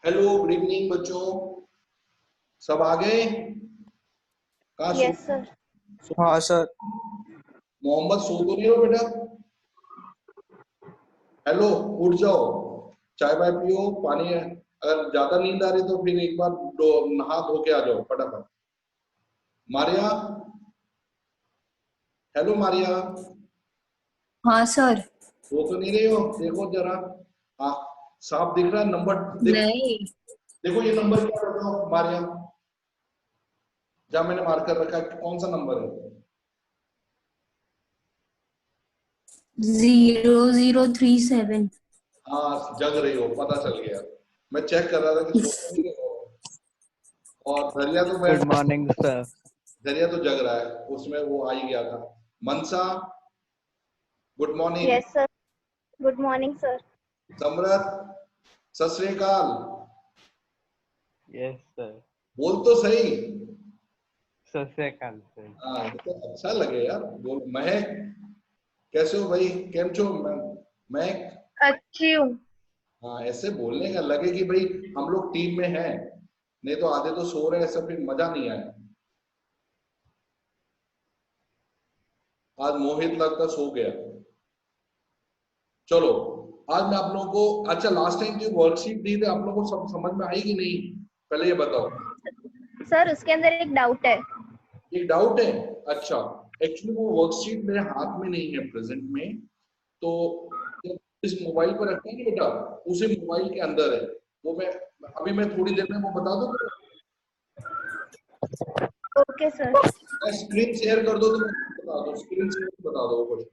Hello, good evening बच्चों। सब आ गए? कहाँ सो? Yes sir. हाँ सर। मोहम्मद, सो तो नहीं हो बेटा? हेलो, उठ जाओ, चाय वाय पियो, पानी है। अगर ज्यादा नींद आ रही तो फिर एक बार नहा धो के आ जाओ फटाफट। मारिया, हेलो मारिया, हाँ सर। सो तो नहीं रही हो? देखो जरा, हाँ, साफ दिख रहा है नंबर? देखो नहीं। देखो, ये नंबर क्या बताओ मारिया? जहाँ मैंने मार्क कर रखा है, कौन सा नंबर है? 0037। हाँ, जग रही हो, पता चल गया। मैं चेक कर रहा था कि सो तो नहीं रही हो। और दरिया तो गुड मॉर्निंग सर। दरिया तो जग रहा है, उसमें वो आ ही गया था। Mansa, good morning. Yes sir. Good morning sir. Samrat, सत श्री अकाल। Yes sir. बोल तो सही। सत श्री अकाल सर। हाँ, ये तो अच्छा लगे यार, बोल। महक, कैसे हो भाई? केम छो महक? अच्छी हूँ। हाँ, ऐसे बोलने का लगे कि भाई हम लोग टीम में हैं, नहीं तो आधे तो सो रहे हैं, ऐसा फिर मजा नहीं आया। आज मोहित लगता सो गया। चलो, आज मैं आप लोगों को, अच्छा लास्ट टाइम जो वर्कशीट दी थी आप लोगों को सब समझ में आई कि नहीं, पहले ये बताओ। सर उसके अंदर एक डाउट है। एक डाउट है? अच्छा, एक्चुअली वो वर्कशीट मेरे हाथ में नहीं है प्रेजेंट में, तो इस मोबाइल पर रखा है ना बेटा, उसी मोबाइल के अंदर है वो। मैं थोड़ी देर में वो बता दूं। Okay sir. स्क्रीन शेयर कर दो तो बता दो, स्क्रीन शेयर बता दो कुछ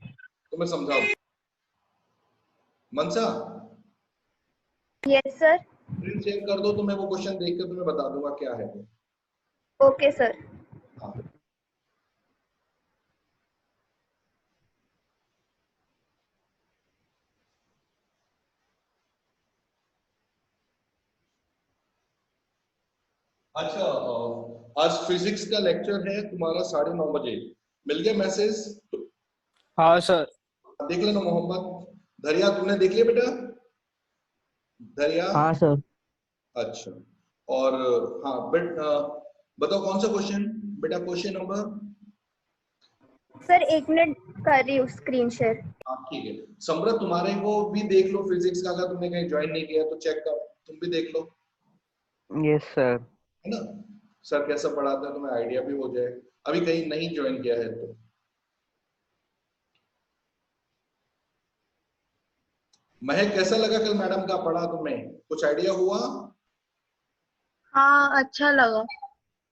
तो मैं समझा दूं। मनसा, यस सर। स्क्रीन शेयर कर दो तो मैं वो क्वेश्चन देख कर तुम्हें बता दूंगा क्या है वो। Okay sir. हाँ, अच्छा, आज फिजिक्स का लेक्चर है तुम्हारा 9:30 बजे। मिल गया मैसेज? हाँ सर। देख लेना मोहम्मद। धरिया, तूने देख लिया बेटा? धरिया, हाँ सर। अच्छा। और हाँ बताओ कौन सा क्वेश्चन बेटा? Question number? सर 1 मिनट कर रही हूँ स्क्रीन शेयर। हाँ ठीक है। समृत, तुम्हारे को भी देख लो फिजिक्स का, अगर तुमने कहीं ज्वाइन नहीं किया तो चेक कर, तुम भी देख लो, यस सर। है ना? सर कैसा पढ़ाते हैं तुम्हें आइडिया भी हो जाए, अभी कहीं नहीं ज्वाइन किया है तो। महक, कैसा लगा कल मैडम का पढ़ा तुम्हें? कुछ आइडिया हुआ? हाँ अच्छा लगा।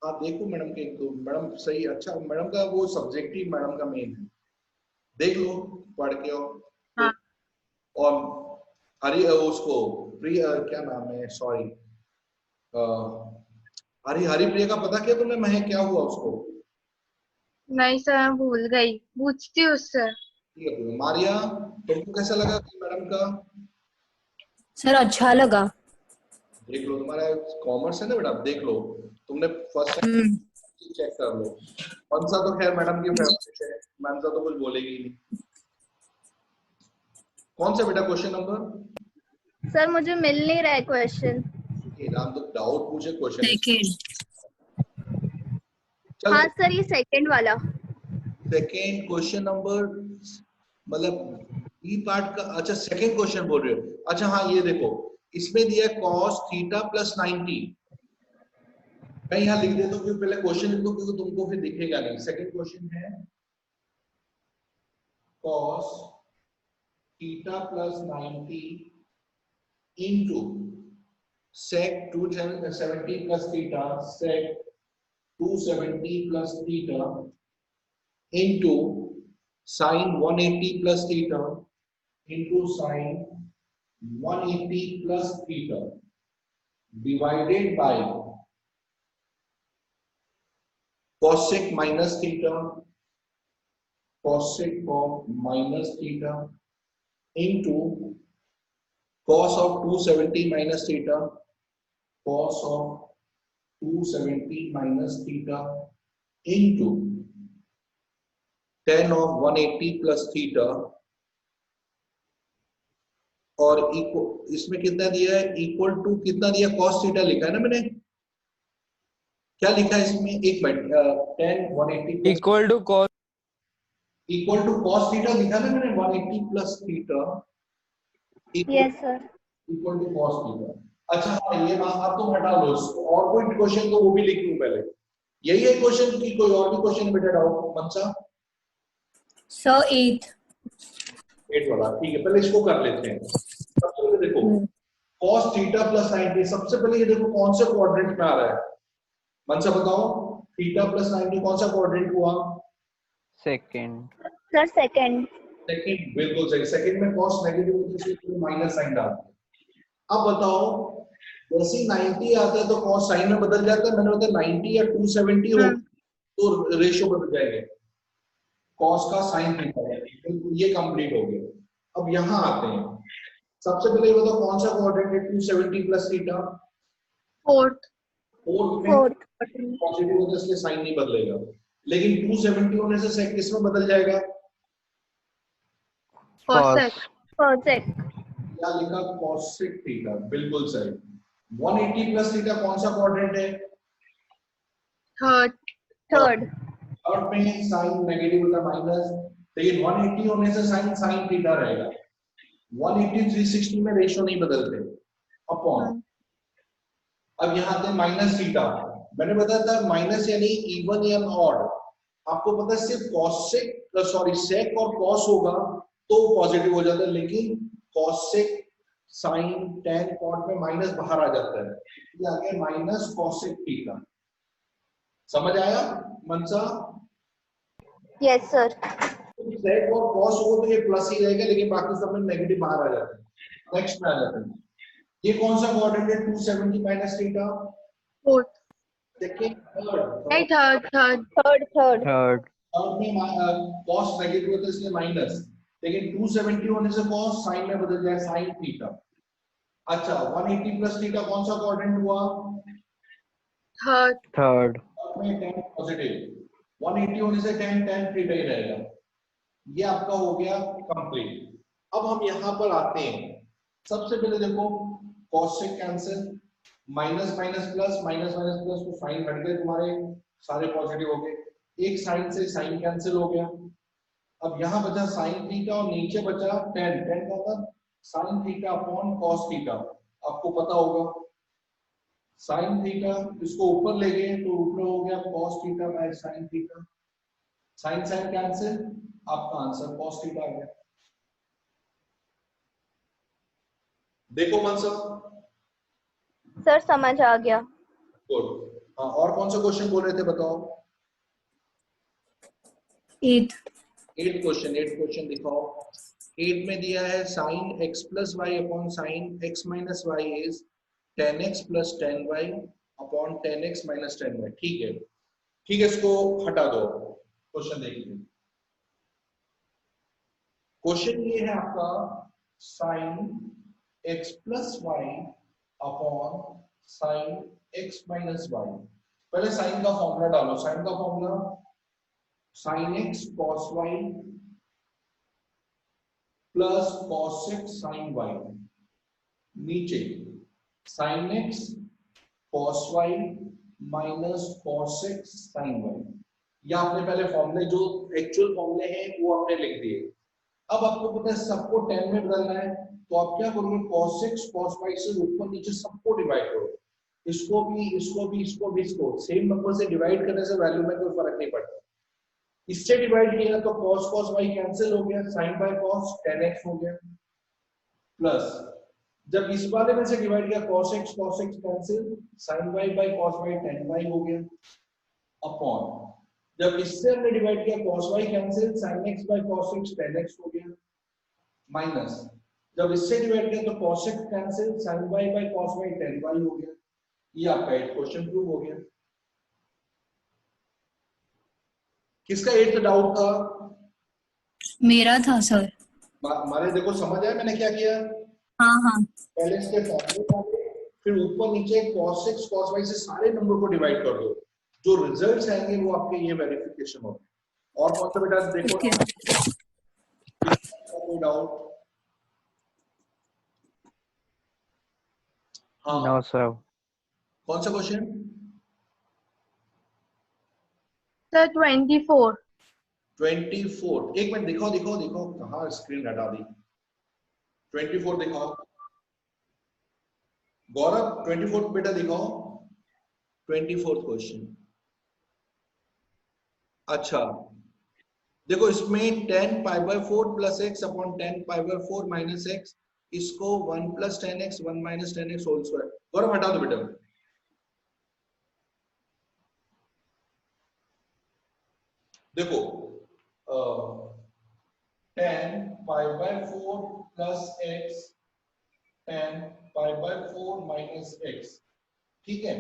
हाँ, देखो मैडम के, तो मैडम सही, अच्छा मैडम का वो सब्जेक्टिव मैडम का मेन है, देख लो पढ़ के। और हाँ और हरी उसको क्या नाम है, सॉरी, हरी हरिप्रिया का पता क्या तुम्हें महक क्या हुआ उसको? नहीं सर, मैं भूल गई, पूछती हूँ उससे। ठीक है, मारिया तुमको कैसा लगा मैडम का? सर अच्छा लगा। देख लो, तुम्हारा कॉमर्स है ना बेटा, देख लो, तुमने फर्स्ट टाइम चेक कर लो। मनसा तो खैर मैडम की फेवरेट है, मनसा तो कुछ बोलेगी ही नहीं। कौन सा बेटा क्वेश्चन नंबर? सर मुझे मिल नहीं रहा है क्वेश्चन। नाम तो डाउट पूछे क्वेश्चन। सेकेंड। चल हाँ सर, ये सेकंड वाला। सेकेंड क्वेश्चन नंबर, मतलब बी पार्ट का। अच्छा सेकेंड क्वेश्चन बोल रहे हो? अच्छा हाँ, ये देखो, इसमें दिया cos थीटा प्लस 90। मैं यहाँ लिख देता हूँ क्योंकि पहले क्वेश्चन लिख दो, क्योंकि तुमको फिर दिखेगा नहीं। सेकेंड क्वेश्चन है cos theta plus 90 into sec 270 plus theta, sec 270 plus theta into sin 180 plus theta into sin 180 plus theta divided by cosec minus theta, cosec of minus theta into cos of 270 minus theta, cos of 270 minus theta into tan of 180 plus theta, और इसमें कितना दिया है, equal to कितना दिया, cos theta लिखा है ना मैंने, क्या लिखा है इसमें, एक minute, tan 180 plus equal to cos equal to cos theta लिखा ना मैंने, 180 plus theta yes sir. Equal to cos theta. अच्छा हाँ, ये बात आप तुम हटा लो इसको, और कोई क्वेश्चन तो वो भी लिख लूं पहले। यही है क्वेश्चन की कोई और भी क्वेश्चन बेटा डाउट मनसा? Sir eight. 8 वाला ठीक है, पहले इसको कर लेते हैं। सबसे पहले देखो cos थीटा प्लस 90, सबसे पहले ये देखो कौन से क्वाड्रेंट में आ रहा है, मनसा बताओ। थीटा प्लस 90 कौन सा क्वाड्रेंट हुआ? सेकेंड। Sir second. सेकंड, बिल्कुल सही। सेकंड में cos नेगेटिव होता है तो माइनस साइन डालते हैं। अब बताओ, जैसे 90 आता है तो cos साइन में बदल जाता है, मैंने बताया 90 या 270 हो तो रेशियो बदल जाएंगे, cos का साइन थीटा है। ये कंप्लीट हो गया। अब यहां आते हैं, सबसे पहले ये बताओ कौन सा क्वाड्रेंट है 270 प्लस थीटा? फोर्थ। फोर्थ में फोर्थ। पॉजिटिव होता है इसलिए साइन नहीं बदलेगा, लेकिन 270 होने से सेक किस में बदल जाएगा? कॉसेक। कॉसेक। क्या लिखा, cosec थीटा, बिल्कुल सही। 180 प्लस थीटा कौन सा क्वाड्रेंट है? थर्ड। थर्ड। थर्ड में साइन नेगेटिव होता माइनस, लेकिन 180 होने से साइन साइन थीटा रहेगा। 180 360 में रेशियो नहीं बदलते, अपॉन। अब यहाँ आते हैं माइनस थीटा। मैंने बताया था माइनस यानी इवन या ऑड, आपको पता है सिर्फ cosec सॉरी sec और cos होगा तो पॉजिटिव हो जाता है, लेकिन cosec sin tan cot में माइनस बाहर आ जाता है, ये आ गया माइनस cosec थीटा। समझ आया मनसा? Yes sir. sec और cos हो तो ये प्लस ही रहेगा, लेकिन बाकी सब में नेगेटिव बाहर आ जाता है। नेक्स्ट में आ जाते हैं, ये कौन सा क्वाड्रेंट है 270 माइनस थीटा? फोर्थ। Second, third. नहीं, third. Third. Third. Third. Third. Third में cos नेगेटिव होता है इसलिए माइनस, लेकिन 270 होने से cos साइन में बदल जाए, साइन थीटा। अच्छा 180 प्लस थीटा कौन सा क्वाड्रेंट हुआ? थर्ड। थर्ड। में tan पॉजिटिव, 180 होने से tan tan थीटा ही रहेगा। ये आपका हो गया कंप्लीट। अब हम यहाँ पर आते हैं, सबसे पहले देखो cosec cancel, minus minus plus, minus minus plus तो साइन हट गए तुम्हारे, सारे पॉजिटिव हो गए, एक साइन से साइन कैंसिल हो गया। अब यहाँ बचा साइन थीटा और नीचे बचा tan, tan का था sine theta upon cos theta, आपको पता होगा साइन थीटा, इसको ऊपर ले गए तो ऊपर हो गया cos theta by sine theta, sine sine cancel, आपका आंसर cos थीटा आ गया। देखो मनसा, सर समझ आ गया। गुड। हाँ, और कौन सा क्वेश्चन बोल रहे थे बताओ? एट। 8 क्वेश्चन, 8 क्वेश्चन दिखाओ। 8 में दिया है sine x plus y upon sine x minus y is 10x plus 10y upon 10x minus 10y। ठीक है, ठीक है, इसको हटा दो। क्वेश्चन देख लीजिए। क्वेश्चन ये है आपका sine x plus y upon sine x minus y. पहले साइन का फॉर्मूला डालो। साइन का formula sine x cos y plus cos x sine y, नीचे sine x cos y minus cos x sine y। या आपने पहले फॉर्मूले जो एक्चुअल फॉर्मूले हैं वो आपने लिख दिए। अब आपको पता है सबको 10 में बदलना है, तो आप क्या करोगे, cos x cos y से ऊपर नीचे सबको डिवाइड करो। इसको भी, इसको भी, इसको भी, इसको सेम नंबर से डिवाइड करने से वैल्यू में कोई फर्क नहीं पड़ता। इससे डिवाइड किया तो cos cos y कैंसिल हो गया, sin बाय cos 10x हो गया, प्लस जब इस वाले में से डिवाइड किया cos x cancel, sin y by cos y 10y हो गया, अपॉन जब इससे हमने डिवाइड किया cos y cancel, sin x by cos x 10x हो गया, माइनस जब इससे डिवाइड किया तो cos x cancel, sin y by cos y 10y हो गया। ये आपका एक क्वेश्चन प्रूव हो गया। किसका 8th डाउट था? मेरा था सर। हमारे देखो समझ आया मैंने क्या किया? हाँ हाँ। पहले इसके फॉर्मूले डाले, फिर ऊपर नीचे cos x cos y से सारे नंबर को डिवाइड कर दो, जो रिजल्ट्स आएंगे वो आपके ये वेरिफिकेशन होंगे। और कौन सा बेटा देखो कोई डाउट? हाँ No, sir. कौन सा क्वेश्चन? सर 24। 24 एक मिनट दिखाओ दिखाओ दिखाओ, कहाँ स्क्रीन हटा दी। 24 दिखाओ गौरव, 24 बेटा दिखाओ 24 क्वेश्चन। अच्छा देखो इसमें 10 pi by 4 plus x upon 10 pi by 4 minus x, इसको 1 plus 10x 1 minus 10x whole square. Gaurav हटा दो बेटा। देखो 10 pi by 4 plus x 10 pi by 4 minus x, ठीक है।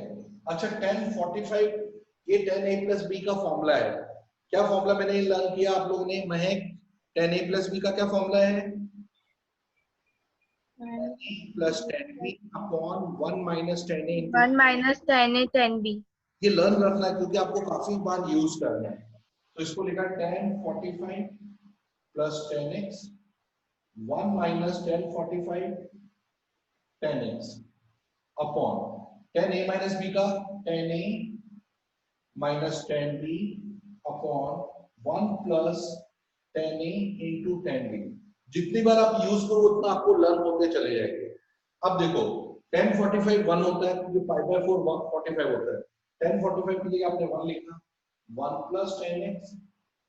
अच्छा 10 45, ये 10a प्लस बी का फॉर्मूला है। क्या फॉर्मूला मैंने लर्न किया आप लोगों ने? महक 10a प्लस बी का क्या फॉर्मूला है? Plus 10b upon 1 minus 10a 1 minus 10a 10b। ये लर्न रखना है क्योंकि आपको काफी बार यूज करना है। तो इसको लिखा 10 45 plus 10x 1 minus 10 45 10x upon 10a minus b का 10a minus 10b upon 1 plus 10a into 10b। जितनी बार आप यूज करो उतना आपको लर्न होते चले जाएंगे। अब देखो 10 45 1 होता है क्योंकि पाई बाय 4 45 होता है। 10 45 के लिए आपने 1 लिखा, 1 plus 10x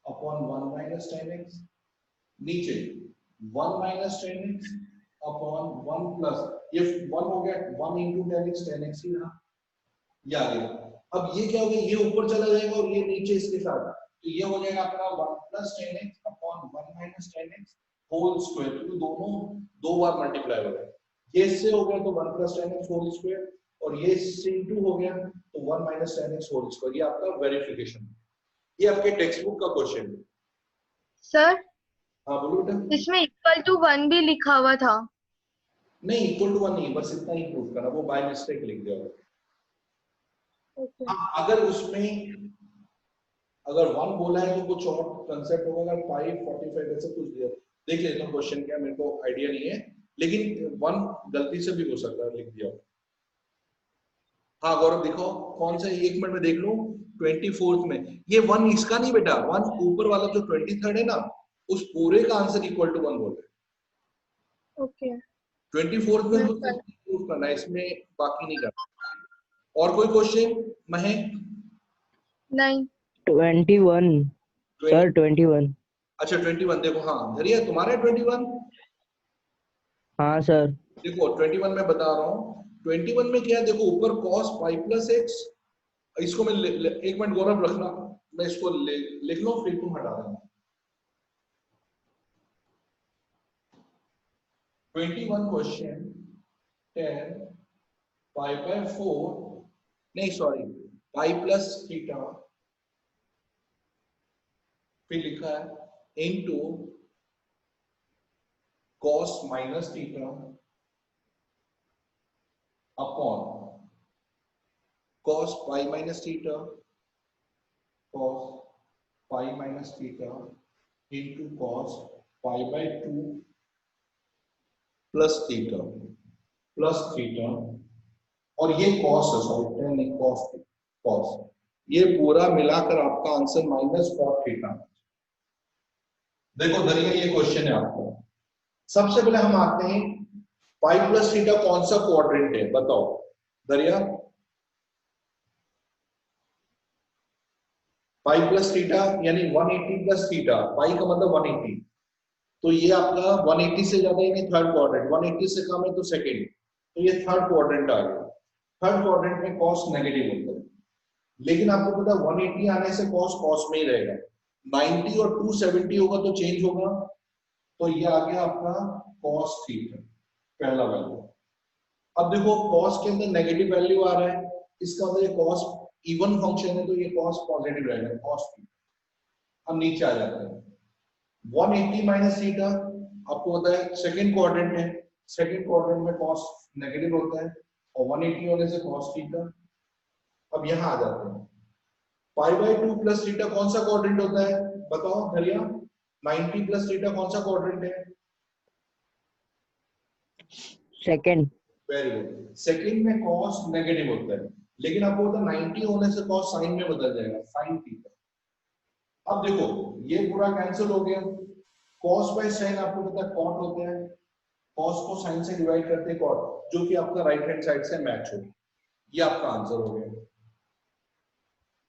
upon 1 minus 10x, नीचे 1 माइनस 10x अपॉन 1 प्लस, ये 1 हो गया 1 इंटू 10x 10x ही रहा, ये आ गया। अब ये क्या हो गया, ये ऊपर चला जाएगा और ये नीचे इसके साथ, तो ये हो जाएगा आपका 1 plus 10x upon 1 minus 10x whole square, क्योंकि दोनों दो बार मल्टीप्लाई हो गए। ये इससे हो गया तो 1 प्लस 10x होल स्क्वायर, और ये इससे इंटू हो गया तो 1 माइनस 10x होल स्क्वायर। ये आपका वेरिफिकेशन, ये आपके टेक्स्ट बुक का क्वेश्चन है। सर हाँ बोलो बेटा। इसमें इक्वल टू 1 भी लिखा हुआ था। नहीं इक्वल टू 1 नहीं, बस इतना ही प्रूफ करना, वो बाय मिस्टेक लिख दिया। अगर उसमें अगर 1 बोला है तो कुछ और कंसेप्ट होगा, अगर 5 45 ऐसे कुछ दिया, देख लेता हूं क्वेश्चन क्या, मेरे को आइडिया नहीं है, लेकिन 1 गलती से भी हो सकता है लिख दिया। हाँ गौरव दिखाओ कौन सा, 1 मिनट में देख लूं। 24th में ये 1 इसका नहीं बेटा, 1 ऊपर वाला जो 23rd है ना, उस पूरे का आंसर इक्वल टू 1 बोल रहे। ओके 24th में प्रूफ करना है, इसमें बाकी नहीं करना। और कोई क्वेश्चन महक? नहीं 21 सर 21। अच्छा 21 देखो, हाँ धरिया तुम्हारा 21। हाँ सर। देखो 21 में बता रहा हूँ, 21 में क्या है, देखो ऊपर cos पाई प्लस एक्स, इसको मैं एक मिनट गौरव रखना, मैं इसको लिख लो फिर तुम हटा देना। 21 क्वेश्चन 10 पाई बाय 4 नहीं सॉरी पाई प्लस थीटा फिर लिखा है into cos minus theta upon cos pi minus theta cos pi minus theta into cos pi by 2 plus theta और ये cos है सॉरी नहीं cos ये पूरा मिलाकर आपका आंसर माइनस cos थीटा। देखो दरिया ये क्वेश्चन है आपको। सबसे पहले हम आते हैं पाई प्लस थीटा कौन सा क्वाड्रेंट है बताओ दरिया। पाई प्लस थीटा यानी 180 प्लस थीटा, पाई का मतलब 180, तो ये आपका 180 से ज्यादा यानी थर्ड क्वाड्रेंट, 180 से कम है तो सेकंड, तो ये थर्ड क्वाड्रेंट आ गया। थर्ड क्वाड्रेंट में कॉस नेगेटिव होता है, लेकिन आपको पता है 180 आने से कॉस में ही रहेगा। 90 और 270 होगा तो चेंज होगा, तो ये आ गया आपका कॉस थीटा पहला वैल्यू। अब देखो कॉस के अंदर नेगेटिव वैल्यू आ रहा है, इसका मतलब ये कॉस इवन फंक्शन है तो ये कॉस पॉजिटिव रहेगा कॉस थीटा। अब नीचे आ जाते हैं 180 माइनस थीटा, आपको पता है सेकंड क्वाड्रेंट है, सेकंड क्वाड्रेंट में कॉस नेगेटिव होता है और 180 होने से कॉस थीटा। अब यहां आ जाते हैं पाई बाय 2 प्लस थीटा कौन सा क्वाड्रेंट होता है बताओ धरिया। 90 प्लस थीटा कौन सा क्वाड्रेंट है? सेकंड। वेरी गुड, सेकंड में कॉस नेगेटिव होता है, लेकिन आपको पता है 90 होने से कॉस साइन में बदल जाएगा, साइन थीटा। अब देखो ये पूरा कैंसिल हो गया, कॉस बाय साइन आपको पता है कॉट होता है, कॉस को साइन से डिवाइड करते हैं कॉट, जो कि आपका राइट हैंड साइड से मैच हो। ये आपका आंसर हो गया।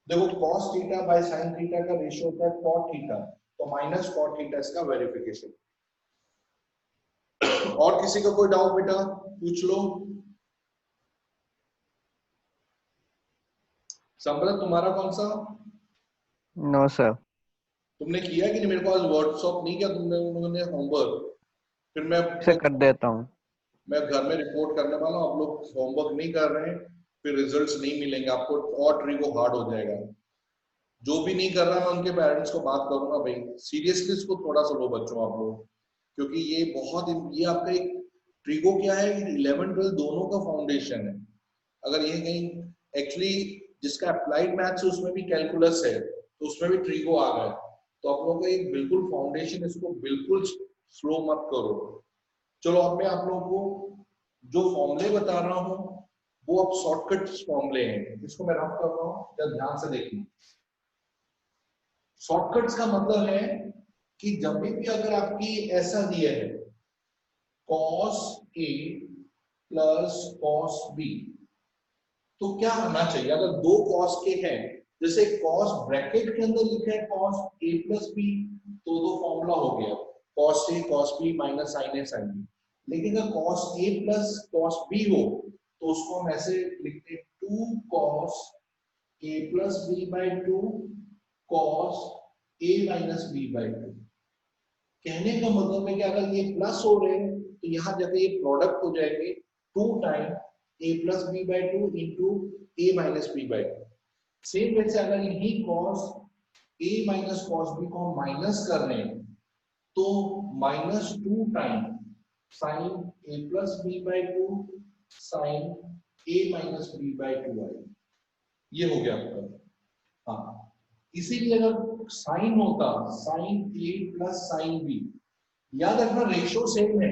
देखो cos theta bye sin theta का रेशियो होता है cot थीटा, तो माइनस cot थीटा इसका वेरिफिकेशन। और किसी का कोई डाउट बेटा पूछ लो। संप्रत तुम्हारा कौन सा? No sir. तुमने किया कि नहीं? मेरे पास व्हाट्सएप नहीं किया तुमने, उन्होंने होमवर्क, फिर मैं से कर देता हूँ। मैं घर में रिपोर्ट करने वाला हूँ, आप लोग होमवर्क नहीं कर रहे हैं, फिर रिजल्ट्स नहीं मिलेंगे आपको और ट्रिगो हार्ड हो जाएगा। जो भी नहीं कर रहा मैं उनके पेरेंट्स को बात करूंगा, भाई सीरियसली इसको थोड़ा सा लो बच्चों आप लोग, क्योंकि ये बहुत ये आपका एक ट्रिगो क्या है, 11 12 दोनों का फाउंडेशन है। अगर ये कहीं एक्चुअली जिसका अप्लाइड मैथ्स है उसमें भी कैलकुलस है तो उसमें भी ट्रिगो आ गया, तो आप लोगों का एक बिल्कुल फाउंडेशन, इसको बिल्कुल स्लो मत करो। चलो अब मैं आप लोगों को जो फॉर्मूले बता रहा हूँ वो अब शॉर्टकट फॉर्मूले हैं, इसको मैं रफ कर रहा हूँ, जब ध्यान से देखिए। शॉर्टकट्स का मतलब है कि जब भी अगर आपकी ऐसा दिया है cos A plus cos B, तो क्या होना चाहिए? अगर दो cos के हैं, जैसे cos ब्रैकेट के अंदर लिखा है cos A प्लस B, तो दो फॉर्मूला हो गया cos A cos B minus sin A sin B। लेकिन अगर cos A plus cos B हो तो उसको हम ऐसे लिखते हैं 2 cos A plus B by 2 cos A minus B by 2। कहने का मतलब है कि अगर ये प्लस हो रहे हैं तो यहाँ जाकर ये प्रोडक्ट हो जाएंगे 2 time A plus B by 2 into A minus B by 2। Same वैसे अगर यही cos A minus cos B को हम माइनस कर रहे हैं तो minus 2 time sin A plus B by 2 sin A minus B by 2 आएगा। ये हो गया आपका। हाँ, इसीलिए अगर साइन होता sine A plus sine B, याद रखना रेशियो सेम है,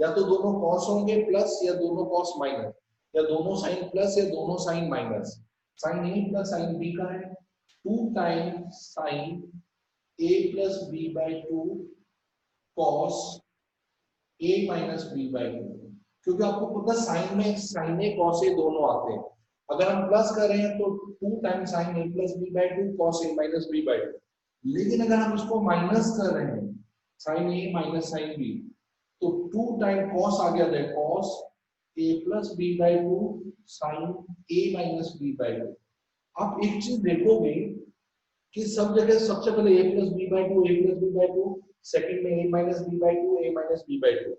या तो दोनों कॉस होंगे प्लस या दोनों कॉस माइनस, या दोनों साइन प्लस या दोनों sine minus. Sine A plus sine B का है 2 time sine A plus B by 2 cos A minus B by 2, क्योंकि आपको पता साइन में साइन A कॉस A दोनों आते हैं। अगर हम प्लस कर रहे हैं तो 2 time sine A plus B by 2 cos A minus B by 2, लेकिन अगर हम इसको माइनस कर रहे हैं sine A minus sine B, तो 2 टाइम कॉस आ गया है cos A plus B by 2 sine A minus B by 2। आप एक चीज देखोगे कि सब जगह सबसे पहले A plus B by 2 A plus B by 2, second में A minus B by 2 A minus B by 2।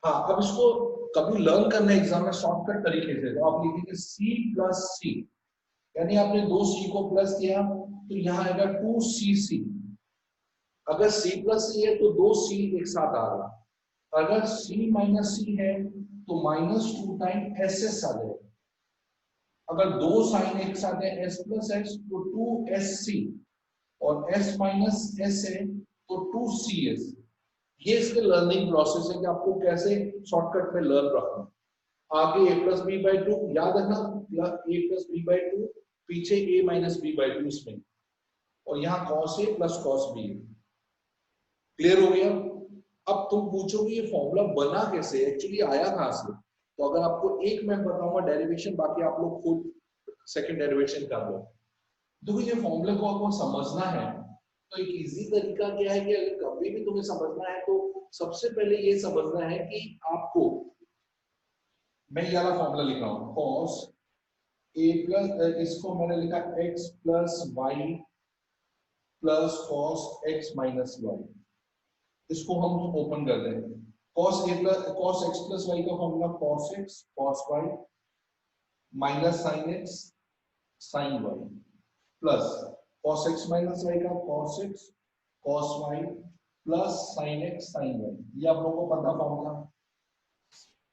हाँ, अब इसको कभी लर्न करना एग्जाम में शॉर्टकट तरीके से, तो आप लिखेंगे c प्लस सी, यानी आपने 2c को प्लस किया तो यहाँ आएगा 2cc। अगर c प्लस सी है तो 2c एक साथ आ रहा, अगर c माइनस सी है तो -2 टाइम एस आ जाएगा। अगर दो साइन एक साथ है s प्लस एस तो 2sc, और s माइनस एस है तो 2cs। ये इसके लर्निंग प्रोसेस है कि आपको कैसे शॉर्टकट में लर्न रखना। आगे a plus b by two, याद रखना a plus b by two, पीछे a minus b by two इसमें, और यहाँ cos a plus cos b। Clear हो गया? अब तुम पूछोगे ये फॉर्मूला बना कैसे, एक्चुअली आया कहां से? तो अगर आपको एक मैं बताऊंगा डेरिवेशन, बाकी आप लोग खुद सेकंड डेरिवेशन कर लो। देखो ये फॉर्मूले को आपको समझना है तो एक इजी तरीका क्या है कि अगर कभी भी तुम्हें समझना है तो सबसे पहले ये समझना है कि आपको, मैं ये वाला फॉर्मूला लिख रहा हूं, cos a प्लस, इसको मैंने लिखा x plus y plus cos x minus y, इसको हम ओपन कर दें। cos a plus cos x plus y का formula cos x cos y minus sin x sin y plus cos x माइनस y का cos x cos y plus sin x sin y। ये आप लोगों को पता formula,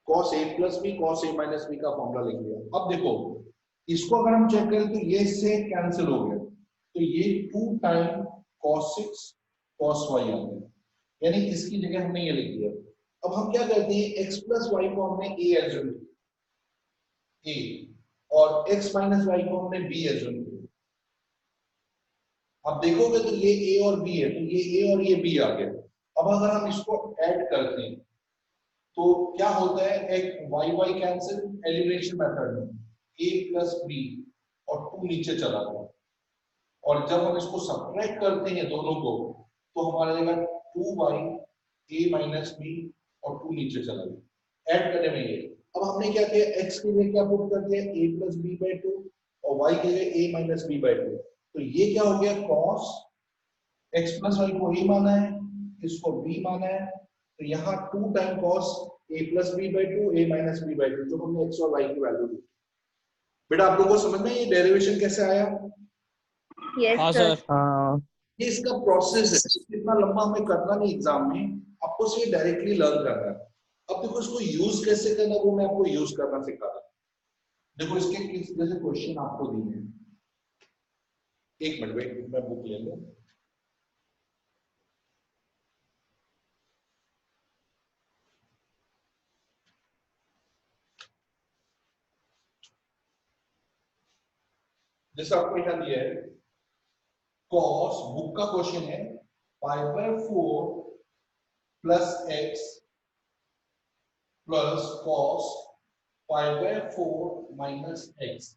cos a plus b cos a minus b का formula लिख लिया। अब देखो इसको अगर हम चेक करें तो ये इससे कैंसिल हो गया, तो ये 2 time cos x cos y आ गया, यानी इसकी जगह हमने ये लिख दिया। अब हम क्या करते हैं, x प्लस वाई को हमने a एज्यूम किया, a, और x माइनस वाई को हमने b एज्यूम किया। अब देखोगे तो ये a और b है, तो ये a और ये b आ गया। अब अगर हम इसको ऐड करते हैं तो क्या होता है, एक y कैंसिल एलिमिनेशन मेथड में, a प्लस b और 2 नीचे चला गया, और जब हम इसको सब्ट्रैक्ट करते हैं दोनों को तो हमारा जाएगा 2y a माइनस b और 2 नीचे चला गया। ऐड करने में ये, अब हमने क्या किया, x के लिए क्या पुट कर दिया, a प्लस b बाई 2, और y के लिए a माइनस b बाई 2। तो ये क्या हो गया, cos x प्लस वाई को a माना है, इसको b माना है, तो यहाँ 2 time cos a plus b by 2 a minus b by 2, जो हमने x और y की वैल्यू दी। बेटा आप लोगों को समझ में ये डेरिवेशन कैसे आया? Yes sir. ये इसका प्रोसेस है, इतना लंबा हमें करना नहीं एग्जाम में, आपको सिर्फ डायरेक्टली लर्न करना है। अब देखो इसको यूज कैसे करना, वो मैं आपको यूज करना सिखा रहा हूं। देखो इसके किस जैसे क्वेश्चन आपको दिए हैं, एक मिनट वेट, मैं बुक ले लूं। जैसे आपको यहाँ दिया है, cos, बुक का क्वेश्चन है, पाई by 4 plus x plus cos pi by 4 minus x,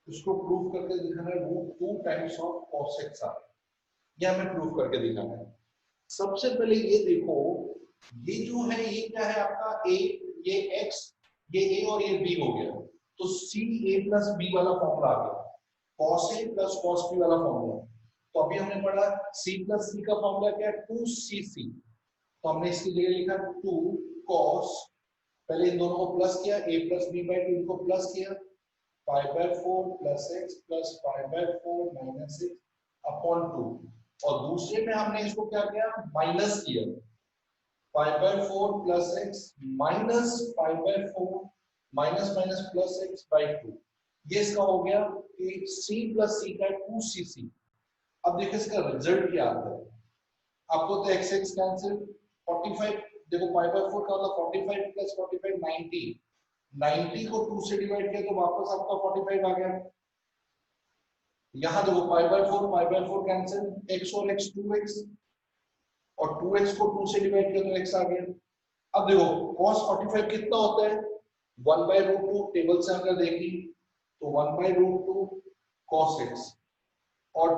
इसको प्रूव करके दिखाना है, √2 टाइम्स ऑफ cos x आ, ये हमें प्रूव करके दिखाना है। सबसे पहले ये देखो, ये जो है ये क्या है आपका a, ये x, ये a और ये b हो गया, तो c a प्लस b वाला फॉर्मूला आ गया, cos a plus cos b वाला फॉर्मूला। तो अभी हमने पढ़ा c प्लस c का फॉर्मूला क्या है, 2cc, तो हमने इसकी जगह लिखा 2 cos, पहले इन दोनों को प्लस किया, a प्लस b बाई 2 इनको प्लस किया, पाई by 4 plus x plus pi by 4 minus x upon 2, और दूसरे में हमने इसको क्या किया, माइनस किया, पाई by 4 plus x minus pi by 4 minus minus plus x by 2। ये इसका हो गया कि c प्लस c का 2cc। अब देखिए इसका रिजल्ट क्या आता है, आपको तो x x कैंसिल, 45, देखो पाई बाय 4 का मतलब 45 प्लस 45 90, 90 को 2 से डिवाइड किया तो वापस आपका 45 आ गया। यहाँ देखो पाई बाय 4 कैंसिल, x और x 2x, और 2x को 2 से डिवाइड किया तो x आ गया। अब देखो cos 45 कितना होता है, 1/√2, टेबल से अगर देखी तो 1/√2 cos x, और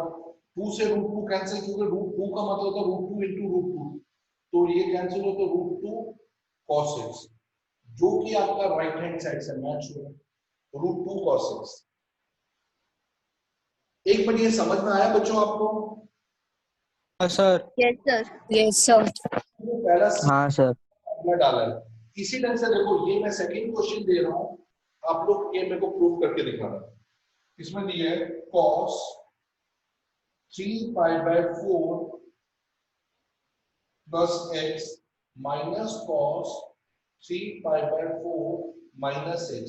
2 से √2 कैंसिल, क्योंकि √2 का मतलब होता है √2 into √2, तो ये कैंसिल होता है √2 cos x, जो कि आपका राइट हैंड साइड से मैच हो, √2 cos x। एक मिनट, ये समझ में आया बच्चों आपको? Sir. Yes sir. Yes sir. पहला हाँ सर। फॉर्मूला डाला है, इसी ढंग से देखो, ये मैं सेकंड क्वेश्चन दे रहा हूं, आप लोग ये मेरे को प्रूव करके दिखाना। इसमें दिया है cos 3π/4 plus x minus cos 3π/4 minus x।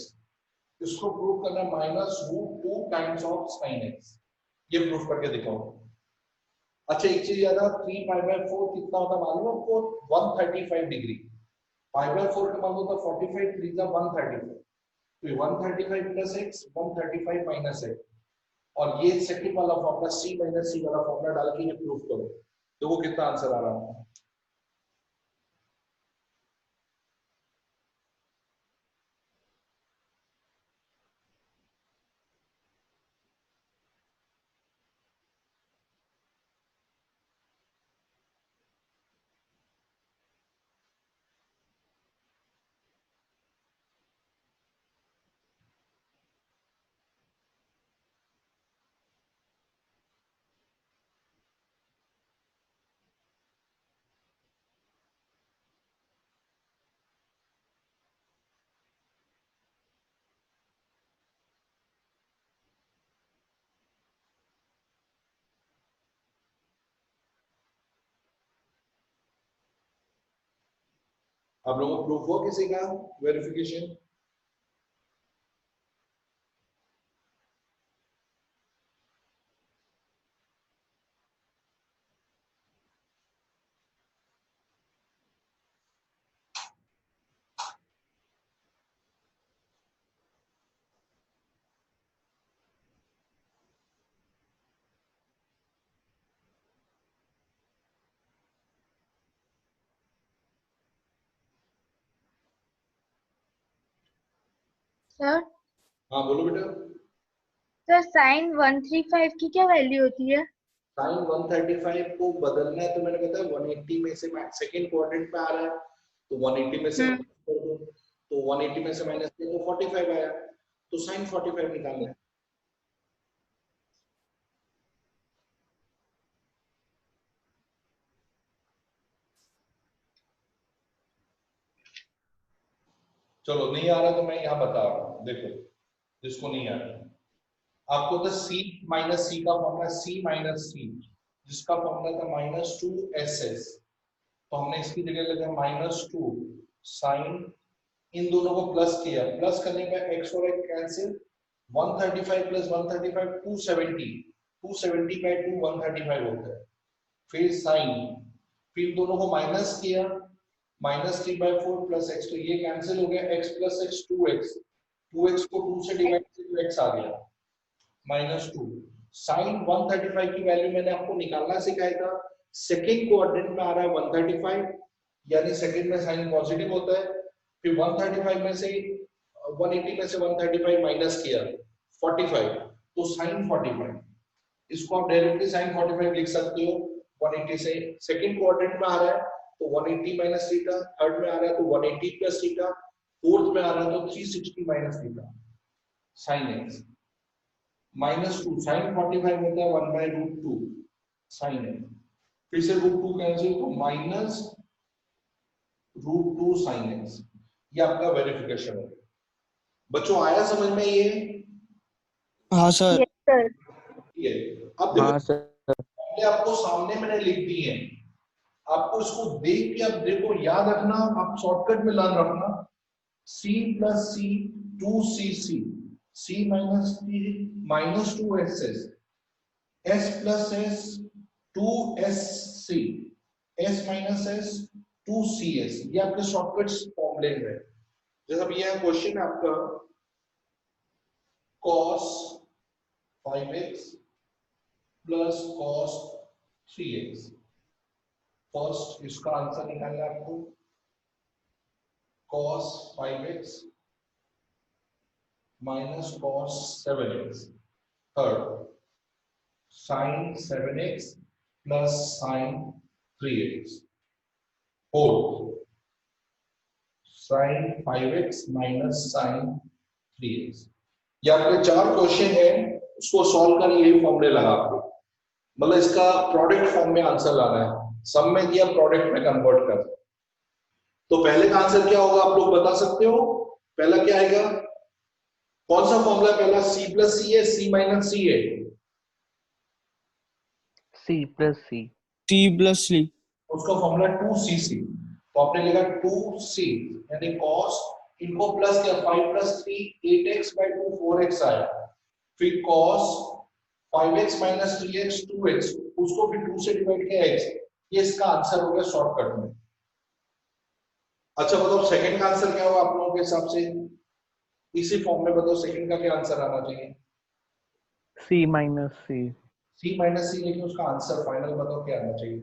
इसको प्रूव करना -√2 टाइम्स ऑफ sin x। ये प्रूफ करके दिखाओ। अच्छा एक चीज याद है, 3π/4 कितना होता मालूम है आपको? 135 डिग्री। π/4 का मान होता 45, 3 का 135, तो 135 प्लस x 135 माइनस x। और ये सेकंड वाला फॉर्मूला c माइनस c वाला फॉर्मूला डाल के ये प्रूफ करो, तो वो कितना आंसर आ रहा है? आप लोगों को प्रूफ हुआ किसी का वेरिफिकेशन? सर हाँ बोलो बेटा। सर साइन 135 की क्या वैल्यू होती है? साइन 135 को बदलना है तो मैंने बताया 180 में से सेकंड क्वाड्रेंट पे आ रहा है, तो 180 में से माइनस कर दो, तो 180 में से माइनस किया तो 45 आया, तो साइन 45 निकालना है। चलो नहीं आ रहा तो मैं यहाँ बता रहा हूँ, देखो जिसको नहीं आ रहा आपको तो c माइनस सी का फॉर्मूला, c माइनस सी जिसका फॉर्मूला था -2ss, तो हमने इसकी जगह लगा -2 साइन, इन दोनों को प्लस किया, प्लस करने पे x और x कैंसिल, 135 प्लस 135 270, 270 बाय 2 135 होता है। फिर साइन, फिर दोनों को माइनस किया, -3/4 प्लस x, तो ये कैंसिल हो गया, x plus x 2x, 2x को 2 से डिवाइड किया तो x आ गया -2। साइन 135 की वैल्यू मैंने आपको निकालना सिखाया था, सेकंड क्वाड्रेंट में आ रहा है 135, यानी सेकंड में साइन पॉजिटिव होता है। फिर 135 में से 180 में से 135 माइनस किया 45, तो साइन 45, इसको आप डायरेक्टली साइन 45 लिख सकते हो। 180 से सेकंड क्वाड्रेंट में आ रहा है तो 180 माइनस थीटा, थर्ड में आ रहा है तो 180 प्लस थीटा, फोर्थ में आ रहा है तो 360 minus theta, sine x -2 sine 45 होता है 1/√2 साइन x, फिर से √2 कैंसिल तो -√2 साइन x। ये आपका वेरिफिकेशन है। बच्चों आया समझ में ये? हाँ सर। Yes sir. ये अब देखो, हाँ सर। पहले आपको सामने मैंने लिख दी है, आपको इसको देख के अब देखो याद रखना, आप शॉर्टकट में लर्न रखना, c plus c 2cc, c minus c -2ss, s plus s 2sc, s minus s 2cs, ये आपके शॉर्टकट फॉर्मूले हैं। जैसा ये क्वेश्चन है आपका cos 5x plus cos 3x, first इसका आंसर निकालना है आपको, cos 5x minus cos 7x, third sin 7x plus sin 3x, fourth sin 5x minus sin 3x। ये आपके चार क्वेश्चन है, उसको सॉल्व करने यही फॉर्मूले लगा आपको, मतलब इसका प्रोडक्ट फॉर्म में आंसर लाना है, सम में दिया प्रोडक्ट में कन्वर्ट कर। तो पहले का आंसर क्या होगा आप लोग बता सकते हो? पहला क्या आएगा? कौन सा फॉर्मूला पहला? c प्लस सी है, c माइनस सी है? C plus C. C+C। उसका फॉर्मूला 2cc, तो आपने लिखा 2c यानी cos, इनको प्लस किया 5 प्लस 3 8x by 2 4x आया, फिर cos 5x minus 3x 2x, उसको फिर 2 से डिवाइड किया x, ये इसका आंसर हो गया शॉर्टकट में। अच्छा बताओ सेकंड का आंसर क्या होगा आप लोगों के हिसाब से? इसी फॉर्म में बताओ सेकंड का क्या आंसर आना चाहिए? C minus C. c minus C, लेकिन उसका आंसर फाइनल बताओ क्या आना चाहिए?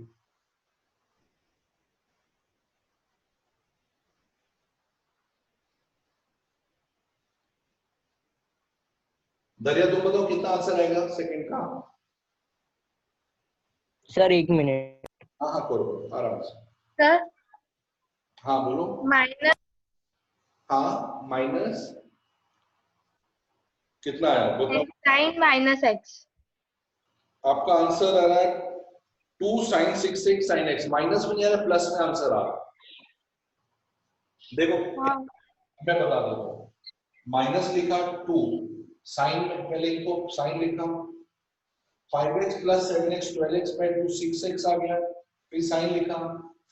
दरिया तुम बताओ कितना आंसर आएगा सेकंड का? Sir 1 minute. हाँ हाँ करो आराम से। सर हाँ बोलो। माइनस हाँ माइनस कितना आया बताओ? Sine minus x. आपका आंसर आ रहा है 2 sin 6x sin x, minus में नहीं आ रहा प्लस में आंसर आ रहा है। देखो हाँ मैं बता देता हूँ, माइनस लिखा 2, साइन में पहले इनको साइन लिखा 5x plus 7x 12x by 2 6x आ गया, फिर साइन लिखा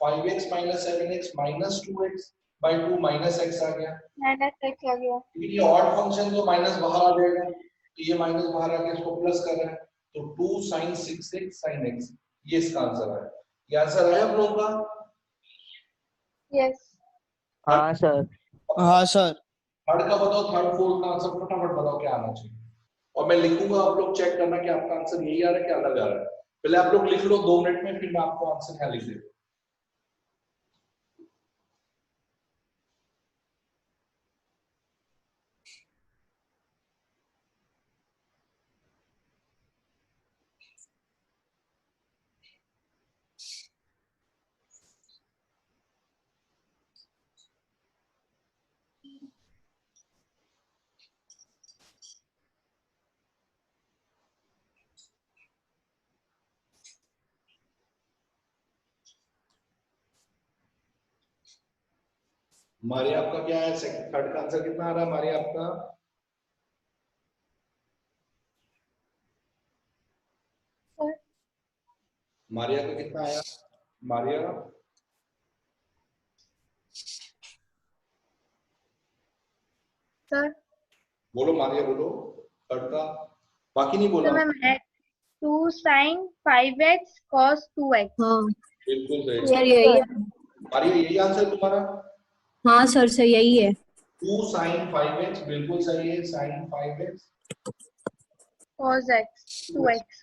5x minus 7x minus 2x by 2 minus x आ गया, माइनस एक्स आ गया। फिर ये ऑड फंक्शन जो माइनस बाहर आ जाएगा, तो ये माइनस बाहर आके इसको प्लस कर रहा है, तो 2 sin 6x sin x, ये इसका आंसर है। ये आंसर है आप लोगों का? यस हाँ सर। हाँ सर। थर्ड का बताओ, थर्ड फोर्थ का आंसर फटाफट बताओ क्या आना चाहिए, और मैं लिखूंगा आप लोग चेक करना कि आपका आंसर यही आ रहा है क्या अलग आ रहा है। पहले आप लोग लिख लो 2 मिनट में, फिर मैं आपको आंसर यहाँ लिख देता हूँ। मारिया आपका क्या है? सेकंड थर्ड का आंसर कितना आ रहा है मारिया आपका? सर। मारिया का कितना आया? मारिया सर बोलो, मारिया बोलो थर्ड का, बाकी नहीं तो बोला। मैं 2 sin 5x cos 2x। हाँ बिल्कुल सही। सर यही है। मारिया यही आंसर तुम्हारा? हाँ सर सर यही है। 2 sin 5x बिल्कुल सही है, sin 5x। cos x 2x।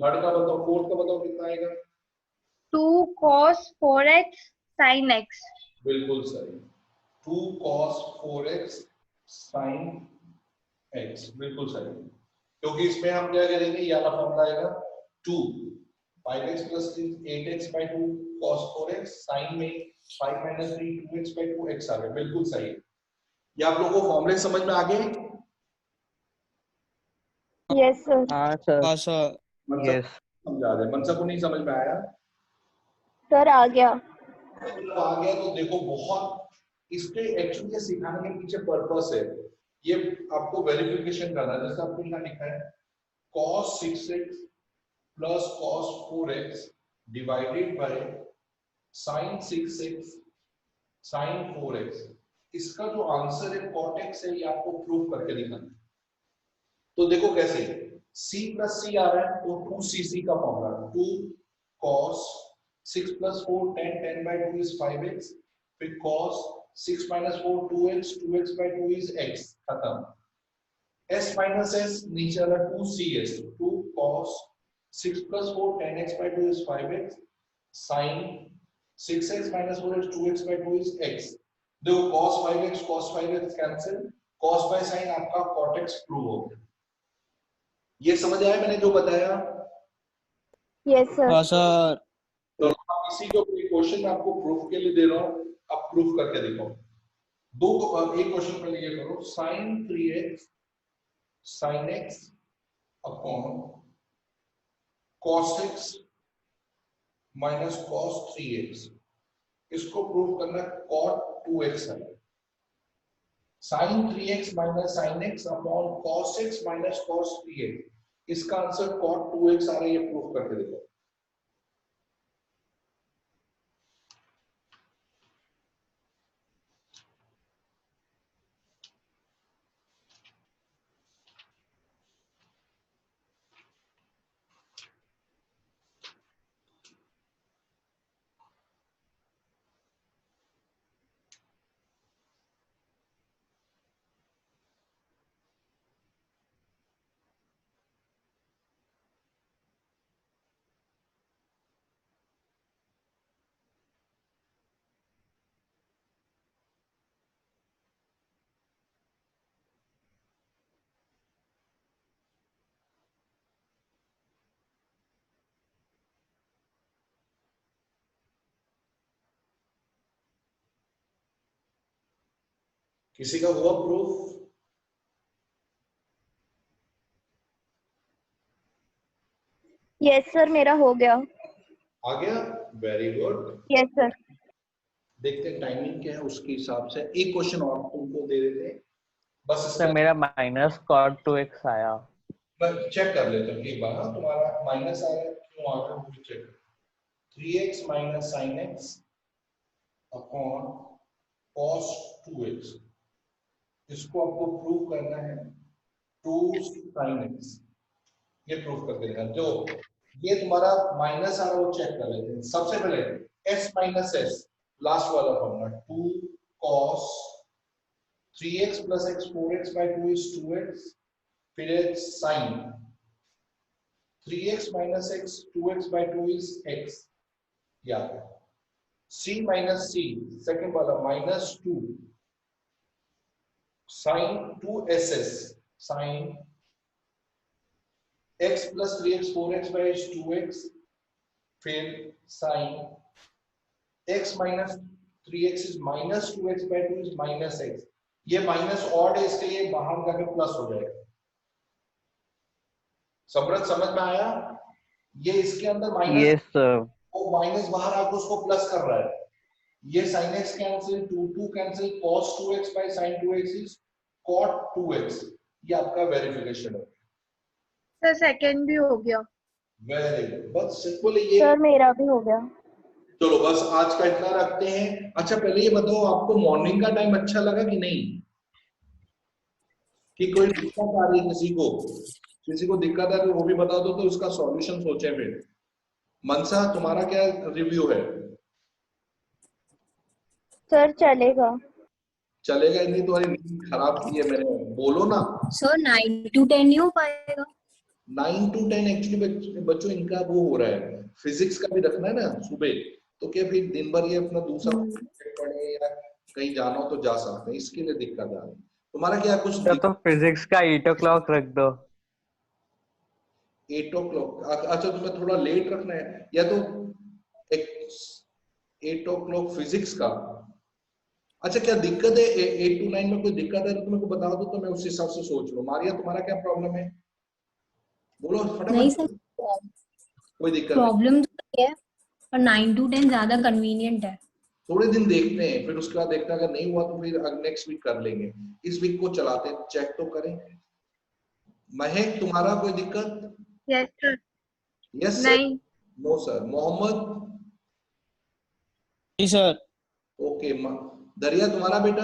Third का बताओ, फोर्थ का बताओ कितना आएगा? 2 cos 4x sin x। बिल्कुल सही, 2 cos 4x sin x, बिल्कुल सही, क्योंकि इसमें हम क्या करेंगे, ये वाला फॉर्मूला आएगा 2 5x plus 8x by 2 cos 4x sin में 5 minus 3 2x by 2 x आ गया, बिल्कुल सही है। ये आप लोगों को फॉर्मूले समझ में आ गए? Yes sir. हाँ सर। हाँ सर। Yes. समझा दे, मनसा को नहीं समझ में आया? सर आ गया। तो आ गया तो देखो, बहुत इसके एक्चुअली ये सिखाने के पीछे पर्पस है, ये आपको वेरिफिकेशन करना है। जैसे आपको यहाँ लिखा है cos 6x plus cos 4x divided by sin 6x sin 4x, इसका जो आंसर है cot x है, ये आपको प्रूव करके दिखाना है। तो देखो कैसे, c प्लस सी आ रहा है तो 2cc का formula 2 cos 6 plus 4 10 10 by 2 is 5x, फिर cos 6 minus 4 2x 2x by 2 is x, खत्म। s minus s नीचे वाला 2cs 2 cos 6 plus 4 10x by 2 is 5x sin 6x minus 4x 2x by 2 is x। देखो cos 5x cancel, cos by sin आपका cot x prove हो गया। ये समझ आया मैंने जो बताया? Yes sir. हाँ सर। तो इसी को क्वेश्चन आपको प्रूफ के लिए दे रहा हूं, आप प्रूफ करके दिखाओ। एक क्वेश्चन पहले ये करो, sin 3x sin x upon cos x minus cos 3x, इसको प्रूव करना cot 2x है, sin 3x minus sin x upon cos x minus cos 3x, इसका आंसर cot 2x आ रहा है, ये प्रूव करके देखो। किसी का हुआ प्रूफ? यस सर, मेरा हो गया। आ गया, वेरी गुड। Yes sir. देखते हैं टाइमिंग क्या है, उसके हिसाब से एक क्वेश्चन और तुमको दे देते हैं बस। सर मेरा माइनस cot 2x आया। चेक कर लेते हैं एक बार। हाँ, तुम्हारा माइनस आ रहा है, क्यों आ रहा है मुझे check. 3x minus sin x upon cos 2x, इसको आपको प्रूव करना है 2 sin x, ये प्रूव करके देखा। जो ये तुम्हारा माइनस आ रहा है वो चेक कर लेते हैं। सबसे पहले s माइनस s, लास्ट वाला formula 2 cos 3x plus x 4x by 2 is 2x, फिर sin 3x minus x 2x by 2 is x, या c minus c सेकंड वाला minus 2 sin 2ss, sin x plus 3x 4x by 2x, फिर sin x minus 3x is minus 2x by 2 is minus x, ये minus odd है इसलिए बाहर जाके plus हो जाएगा। समृद्ध समझ में आया? ये इसके अंदर माइनस, यस सर। वो माइनस बाहर आकर उसको प्लस कर रहा है। ये sin x cancel, 2 cancel, cos 2x by sin 2x is cot 2x, ये आपका वेरिफिकेशन है। सर सेकंड भी हो गया। वेरी गुड, बस सिंपल ये। सर मेरा भी हो गया। चलो बस आज का इतना रखते हैं। अच्छा पहले ये बताओ, आपको मॉर्निंग का टाइम अच्छा लगा कि नहीं? कि कोई दिक्कत आ रही है किसी को दिक्कत है तो वो भी बता दो, तो इसका सॉल्यूशन सोचें फिर। मनसा तुम्हारा क्या रिव्यू है? सर चलेगा। चलेगा, नहीं तुम्हारी नींद खराब की है मैंने, बोलो ना। सर 9 to 10 नहीं हो पाएगा। 9 to 10 एक्चुअली बच्चों इनका वो हो रहा है, फिजिक्स का भी रखना है ना सुबह, तो क्या फिर दिन भर ये अपना दूसरा पढ़े या कहीं जाना हो तो जा सकते हैं, इसके लिए दिक्कत आ रही है। तुम्हारा क्या कुछ तो फिजिक्स का 8 o'clock रख दो। 8 o'clock? अच्छा तुम्हें थोड़ा लेट रखना है, या तो 8 o'clock फिजिक्स का। अच्छा क्या दिक्कत है 8 to 9 में? कोई दिक्कत है तो तुम्हें को बता दो, तो मैं उस हिसाब से सोच लूं। मारिया तुम्हारा क्या प्रॉब्लम है, बोलो नहीं फटाफट। सर, कोई दिक्कत नहीं, प्रॉब्लम तो नहीं है, पर 9 to 10 ज्यादा कन्वीनियंट है। थोड़े दिन देखते हैं, फिर उसके बाद देखते हैं, अगर नहीं हुआ तो फिर नेक्स्ट वीक कर लेंगे। इस वीक को चलाते हैं, चेक तो करें। महक तुम्हारा कोई दिक्कत? Yes sir. यस सर, नहीं। No sir. मोहम्मद? जी सर। ओके। दरिया तुम्हारा बेटा?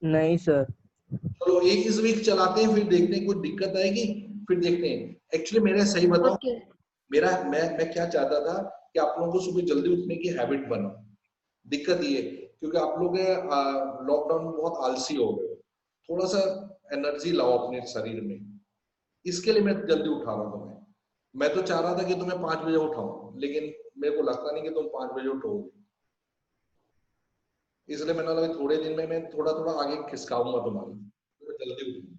नहीं सर। चलो एक इस वीक चलाते हैं, फिर देखते हैं कुछ दिक्कत आएगी फिर देखते हैं। एक्चुअली मेरे सही बताऊं, ओके। मेरा मैं क्या चाहता था कि आप लोगों को सुबह जल्दी उठने की हैबिट बनो। दिक्कत ये क्योंकि आप लोग लॉकडाउन में बहुत आलसी हो गए, थोड़ा सा एनर्जी लाओ अपने शरीर में, इसके लिए मैं जल्दी उठा रहा हूँ। मैं तो चाह रहा था कि तुम्हें 5 बजे उठाऊं, लेकिन मेरे को लगता नहीं कि तुम 5 बजे उठोगे, इसलिए मैंने लगा थोड़े दिन में मैं थोड़ा थोड़ा आगे खिसकाऊंगा तुम्हारी, तो जल्दी उठूंगा।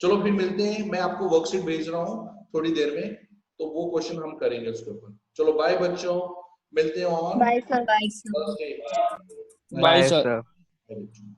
चलो फिर मिलते हैं, मैं आपको वर्कशीट भेज रहा हूँ थोड़ी देर में, तो वो क्वेश्चन हम करेंगे उसके ऊपर। चलो बाय बच्चों, मिलते हैं on bye sir. Bye sir. Thursday. Bye bye sir. Sir. Bye बच्चों।